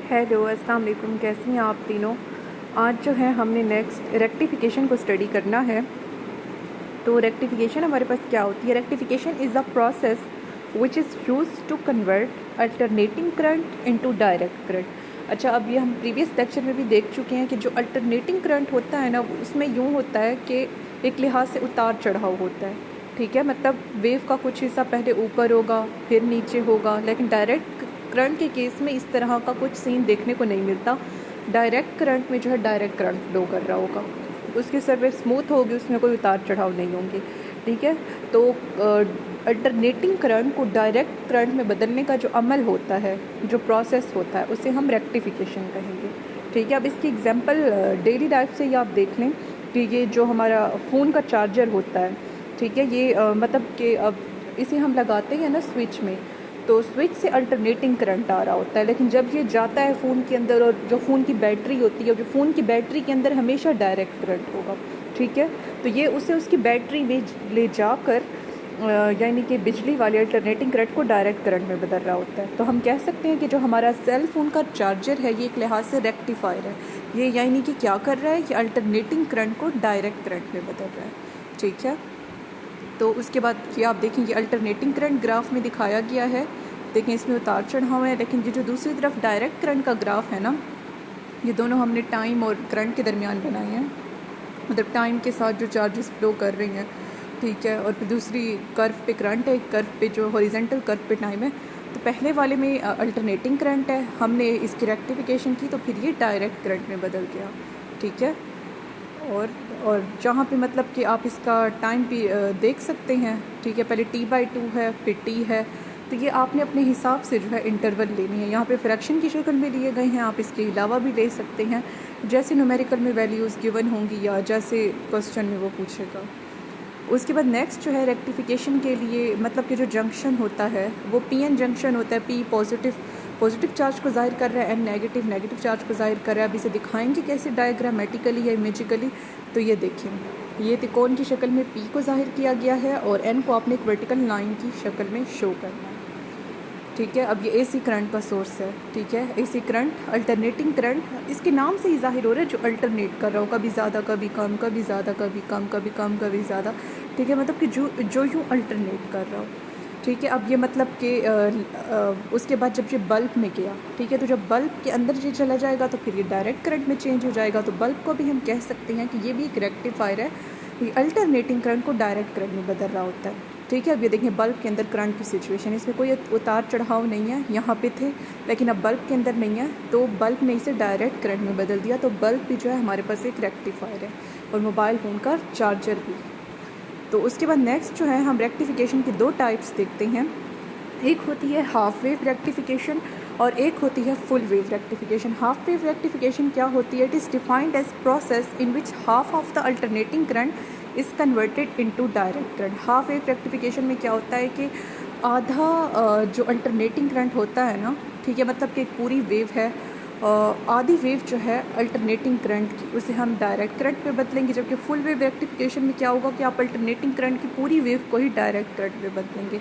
Hello अस्सलाम वालेकुम, कैसी हैं आप तीनों। आज जो है हमने नेक्स्ट रेक्टिफिकेशन को स्टडी करना है। तो रेक्टिफिकेशन हमारे पास क्या होती है। Rectification is a process which is use to convert alternating current into direct current. अच्छा, अब ये हम प्रीवियस लेक्चर में भी देख चुके हैं कि जो अल्टरनेटिंग करंट होता है ना, उसमें यूँ होता है कि एक लिहाज से उतार चढ़ाव होता है। ठीक है, मतलब वेव का कुछ हिस्सा पहले ऊपर होगा फिर नीचे होगा, लेकिन डायरेक्ट करंट के केस में इस तरह का कुछ सीन देखने को नहीं मिलता। डायरेक्ट करंट में जो है डायरेक्ट करंट फ्लो कर रहा होगा, उसकी सरफेस स्मूथ होगी, उसमें कोई उतार चढ़ाव नहीं होंगे। ठीक है, तो अल्टरनेटिंग करंट को डायरेक्ट करंट में बदलने का जो अमल होता है, जो प्रोसेस होता है, उसे हम रेक्टिफिकेशन कहेंगे। ठीक है, अब इसकी एग्जांपल डेली लाइफ से ही आप देख लें कि ये जो हमारा फ़ोन का चार्जर होता है, ठीक है, ये मतलब कि अब इसे हम लगाते हैं ना स्विच में, तो स्विच से अल्टरनेटिंग करंट आ रहा होता है, लेकिन जब ये जाता है फ़ोन के अंदर और जो फ़ोन की बैटरी होती है, जो फ़ोन की बैटरी के अंदर हमेशा डायरेक्ट करंट होगा। ठीक है, तो ये उसे उसकी बैटरी में ले जाकर यानी कि बिजली वाले अल्टरनेटिंग करंट को डायरेक्ट करंट में बदल रहा होता है। तो हम कह सकते हैं कि जो हमारा सेल फ़ोन का चार्जर है ये एक लिहाज से रेक्टिफायर है। ये यानी कि क्या कर रहा है, ये अल्टरनेटिंग करंट को डायरेक्ट करंट में बदल रहा है। ठीक है, तो उसके बाद ये आप देखेंगे अल्टरनेटिंग करंट ग्राफ में दिखाया गया है। देखें, इसमें उतार चढ़ाव है, लेकिन ये जो दूसरी तरफ डायरेक्ट करंट का ग्राफ है ना, ये दोनों हमने टाइम और करंट के दरमियान बनाए हैं। मतलब टाइम के साथ जो चार्जेस फ्लो कर रही हैं, ठीक है, और फिर दूसरी कर्व पे करंट है, कर्व पे जो हॉरिजेंटल कर्व पे टाइम है। तो पहले वाले में अल्टरनेटिंग करंट है, हमने इसकी रेक्टिफिकेशन की तो फिर ये डायरेक्ट करंट में बदल गया। ठीक है, और जहाँ पे मतलब कि आप इसका टाइम भी देख सकते हैं। ठीक है, पहले t/2 है, फिर t है, तो ये आपने अपने हिसाब से जो है इंटरवल लेनी है। यहाँ पे फ्रैक्शन की शक्ल में लिए गए हैं, आप इसके अलावा भी ले सकते हैं, जैसे न्यूमेरिकल में वैल्यूज़ गिवन होंगी या जैसे क्वेश्चन में वो पूछेगा। उसके बाद नेक्स्ट जो है रेक्टिफिकेशन के लिए, मतलब कि जो जंक्शन होता है वो pn जंक्शन होता है। p पॉजिटिव चार्ज को जाहिर कर रहा है, n नेगेटिव चार्ज को जाहिर कर रहा है। अब इसे दिखाएंगे कैसे, डायग्रामेटिकली या इमेजिकली। तो ये देखें, ये त्रिकोण की शक्ल में p को जाहिर किया गया है और n को आपने एक वर्टिकल लाइन की शक्ल में शो करना है। ठीक है, अब ये AC करंट का सोर्स है। ठीक है, AC करंट अल्टरनेटिंग करंट, इसके नाम से ही जाहिर हो रहा है जो अल्टरनेट कर रहा हो, कभी ज़्यादा कभी कम, कभी ज़्यादा कभी कम, कभी कम कभी ज़्यादा। ठीक है, मतलब कि जो यूँ अल्टरनेट कर रहा हो। ठीक है, अब ये मतलब कि उसके बाद जब ये बल्ब में गया, ठीक है, तो जब बल्ब के अंदर ये चला जाएगा तो फिर ये डायरेक्ट करंट में चेंज हो जाएगा। तो बल्ब को भी हम कह सकते हैं कि ये भी एक रेक्टिफायर है, ये अल्टरनेटिंग करंट को डायरेक्ट करंट में बदल रहा होता है। ठीक है, अब ये देखें बल्ब के अंदर करंट की सिचुएशन, इसमें कोई उतार चढ़ाव नहीं है, यहाँ पे थे लेकिन अब बल्ब के अंदर नहीं है, तो बल्ब ने इसे डायरेक्ट करंट में बदल दिया। तो बल्ब भी जो है हमारे पास एक रेक्टिफायर है, और मोबाइल फ़ोन का चार्जर भी। तो उसके बाद नेक्स्ट जो है हम रेक्टिफिकेशन की दो टाइप्स देखते हैं। एक होती है हाफ वेव रेक्टिफिकेशन और एक होती है full wave rectification. Half wave rectification क्या होती है? It is defined as process in which half of the alternating current is converted into direct current. Half wave rectification में क्या होता है कि आधा जो अल्टरनेटिंग करंट होता है ना, ठीक है, मतलब कि एक पूरी वेव है, आधी वेव जो है अल्टरनेटिंग करंट की, उसे हम डायरेक्ट करंट में बदलेंगे। जबकि फुल वेव रेक्टिफिकेशन में क्या होगा कि आप अल्टरनेटिंग करंट की पूरी वेव को ही डायरेक्ट करंट में बदलेंगे।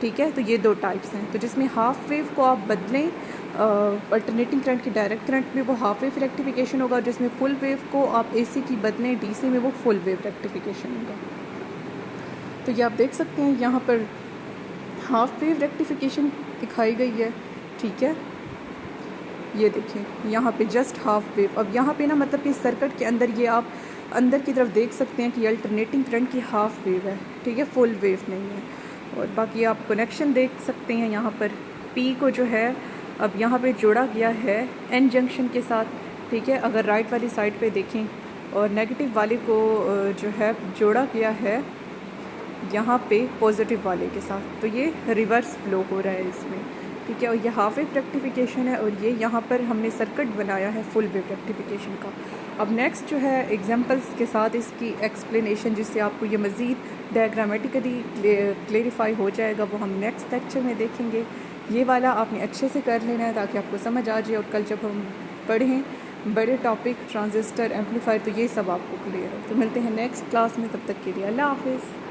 ठीक है, तो ये दो टाइप्स हैं। तो जिसमें हाफ वेव को आप बदलें अल्टरनेटिंग करंट की डायरेक्ट करंट में, वो हाफ वेव रेक्टिफिकेशन होगा। जिसमें फुल वेव को आप AC की बदलें DC में, वो फुल वेव रेक्टिफिकेशन होगा। तो ये आप देख सकते हैं यहाँ पर हाफ वेव रेक्टिफिकेशन दिखाई गई है। ठीक है, ये देखें यहाँ पे जस्ट हाफ वेव। अब यहाँ पे ना मतलब कि सर्किट के अंदर ये आप अंदर की तरफ देख सकते हैं कि अल्टरनेटिंग करंट की हाफ वेव है। ठीक है, फुल वेव नहीं है। और बाकी आप कनेक्शन देख सकते हैं, यहाँ पर P को जो है अब यहाँ पे जोड़ा गया है N जंक्शन के साथ। ठीक है, अगर राइट वाली साइड पे देखें, और नेगेटिव वाले को जो है जोड़ा गया है यहाँ पे पॉजिटिव वाले के साथ, तो ये रिवर्स फ्लो हो रहा है इसमें। ठीक है, और ये हाफ वेव रेक्टिफिकेशन है, और ये यहाँ पर हमने सर्किट बनाया है फुल वेव रेक्टिफिकेशन का। अब नेक्स्ट जो है एग्जांपल्स के साथ इसकी एक्सप्लेनेशन, जिससे आपको ये मज़ीद डायग्रामेटिकली क्लेरिफाई हो जाएगा, वो हम नेक्स्ट लेक्चर में देखेंगे। ये वाला आपने अच्छे से कर लेना है ताकि आपको समझ आ जाए, और कल जब हम पढ़ें बड़े टॉपिक ट्रांजिस्टर एम्पलीफायर, तो ये सब आपको क्लियर हो। तो मिलते हैं नेक्स्ट क्लास में, तब तक के लिए अल्लाह हाफिज़।